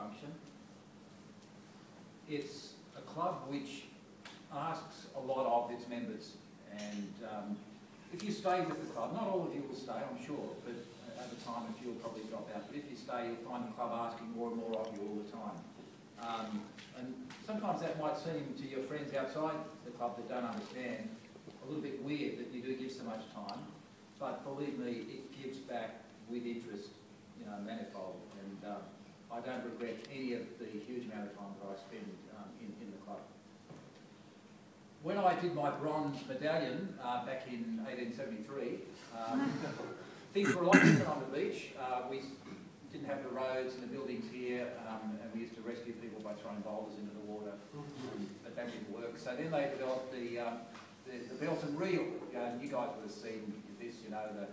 function. It's a club which asks a lot of its members, and if you stay with the club, not all of you will stay, I'm sure, but over time a few will probably drop out, but if you stay, you'll find the club asking more and more of you all the time. And sometimes that might seem to your friends outside the club that don't understand a little bit weird that you do give so much time, but believe me, it gives back with interest, you know, manifold, and I don't regret any of the huge amount of time that I spend in the club. When I did my bronze medallion back in 1873, things were a lot different on the beach. We didn't have the roads and the buildings here, and we used to rescue people by throwing boulders into the water, but that didn't work. So then they developed the belt and reel. You guys would have seen this, you know, the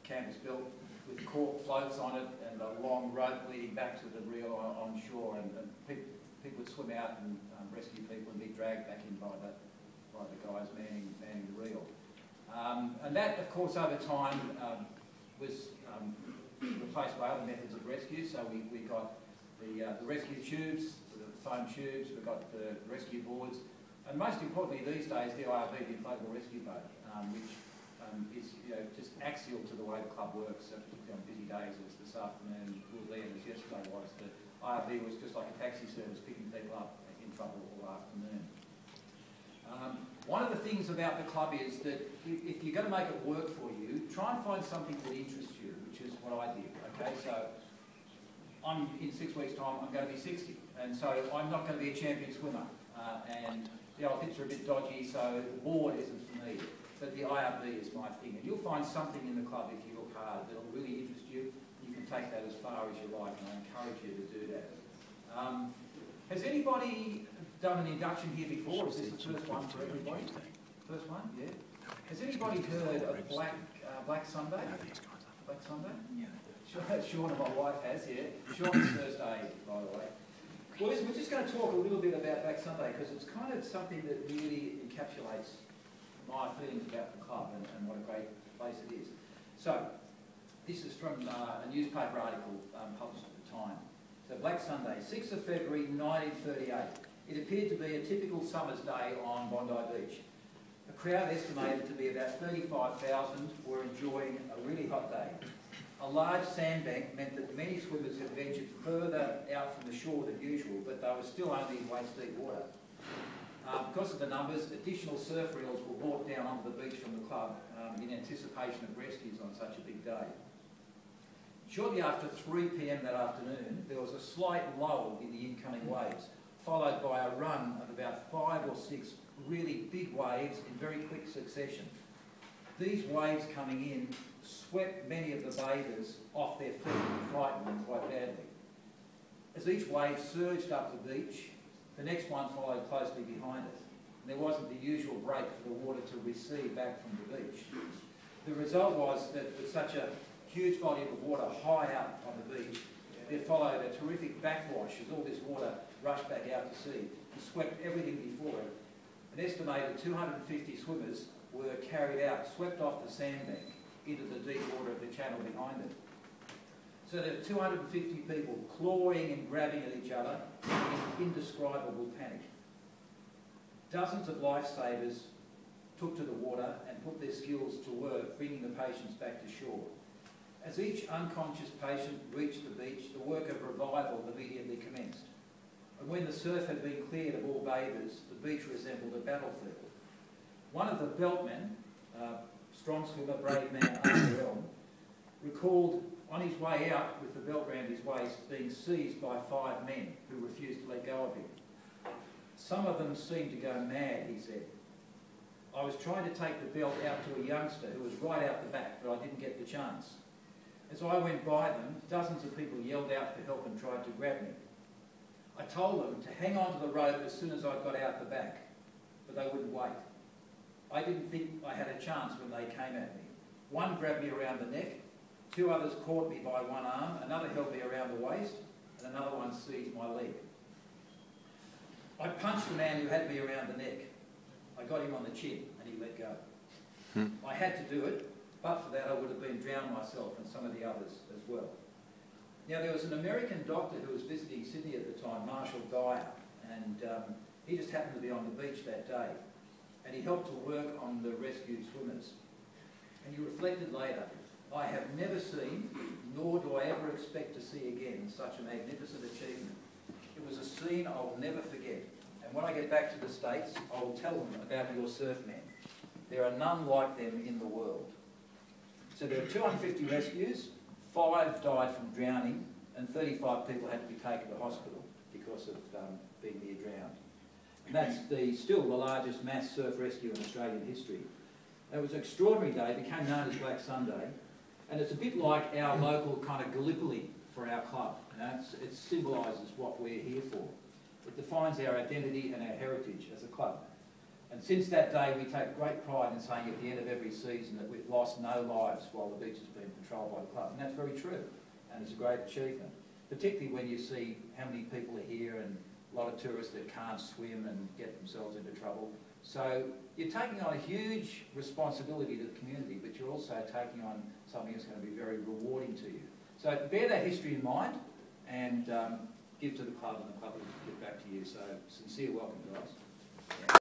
canvas belt with cork floats on it and a long rope leading back to the reel on shore, and people would swim out and rescue people and be dragged back in by the guys manning the reel. And that, of course, over time was replaced by other methods of rescue. So we got the rescue tubes, the foam tubes, we've got the rescue boards, and most importantly these days the IRB, the inflatable rescue boat, which is, you know, just axial to the way the club works, particularly on busy days as this afternoon will be, and as yesterday was. The IRB was just like a taxi service picking people up in trouble all afternoon. One of the things about the club is that if you're going to make it work for you, try and find something that interests you, which is what I did. Okay, so in 6 weeks' time, I'm going to be 60, and so I'm not going to be a champion swimmer. And the old hips are a bit dodgy, so the board isn't for me. But the IRB is my thing, and you'll find something in the club if you look hard that'll really interest you. You can take that as far as you like, and I encourage you to do that. Has anybody done an induction here before? Is this the first one for everybody? First one, yeah. Has anybody heard of Black Sunday? Black Sunday? Yeah. Sean and my wife has, yeah. Sean's first aid, by the way. Well, we're just going to talk a little bit about Black Sunday because it's kind of something that really encapsulates my feelings about the club and what a great place it is. So, this is from a newspaper article published at the time. So, Black Sunday, 6th of February 1938. It appeared to be a typical summer's day on Bondi Beach. A crowd estimated to be about 35,000 were enjoying a really hot day. A large sandbank meant that many swimmers had ventured further out from the shore than usual, but they were still only in waist-deep water. Because of the numbers, additional surf reels were brought down onto the beach from the club in anticipation of rescues on such a big day. Shortly after 3 p.m. that afternoon, there was a slight lull in the incoming waves, followed by a run of about 5 or 6 really big waves in very quick succession. These waves coming in swept many of the bathers off their feet and frightened them quite badly. As each wave surged up the beach, the next one followed closely behind it. There wasn't the usual break for the water to recede back from the beach. The result was that with such a huge volume of water high up on the beach, there followed a terrific backwash as all this water rushed back out to sea and swept everything before it. An estimated 250 swimmers were carried out, swept off the sandbank into the deep water of the channel behind it. So there were 250 people clawing and grabbing at each other in indescribable panic. Dozens of lifesavers took to the water and put their skills to work, bringing the patients back to shore. As each unconscious patient reached the beach, the work of revival immediately commenced. And when the surf had been cleared of all bathers, the beach resembled a battlefield. One of the beltmen, strong swimmer, brave man, Arthur Elm, recalled on his way out with the belt round his waist being seized by 5 men who refused to let go of him. Some of them seemed to go mad, he said. I was trying to take the belt out to a youngster who was right out the back, but I didn't get the chance. As I went by them, dozens of people yelled out for help and tried to grab me. I told them to hang on to the rope as soon as I got out the back, but they wouldn't wait. I didn't think I had a chance when they came at me. One grabbed me around the neck, 2 others caught me by one arm, another held me around the waist, and another one seized my leg. I punched the man who had me around the neck. I got him on the chin and he let go. I had to do it, but for that I would have been drowned myself and some of the others as well. Now, there was an American doctor who was visiting Sydney at the time, Marshall Dyer, and he just happened to be on the beach that day, and he helped to work on the rescued swimmers. And he reflected later, "I have never seen, nor do I ever expect to see again, such a magnificent achievement. It was a scene I'll never forget. And when I get back to the States, I will tell them about your surfmen. There are none like them in the world." So there were 250 rescues, 5 died from drowning, and 35 people had to be taken to hospital because of being near drowned. And that's still the largest mass surf rescue in Australian history. It was an extraordinary day, it became known as Black Sunday, and it's a bit like our local kind of Gallipoli for our club. You know, it symbolises what we're here for. It defines our identity and our heritage as a club. And since that day, we take great pride in saying at the end of every season that we've lost no lives while the beach has been patrolled by the club. And that's very true, and it's a great achievement, particularly when you see how many people are here and a lot of tourists that can't swim and get themselves into trouble. So you're taking on a huge responsibility to the community, but you're also taking on something that's going to be very rewarding to you. So bear that history in mind and give to the club, and the club will give back to you. So sincere welcome, guys.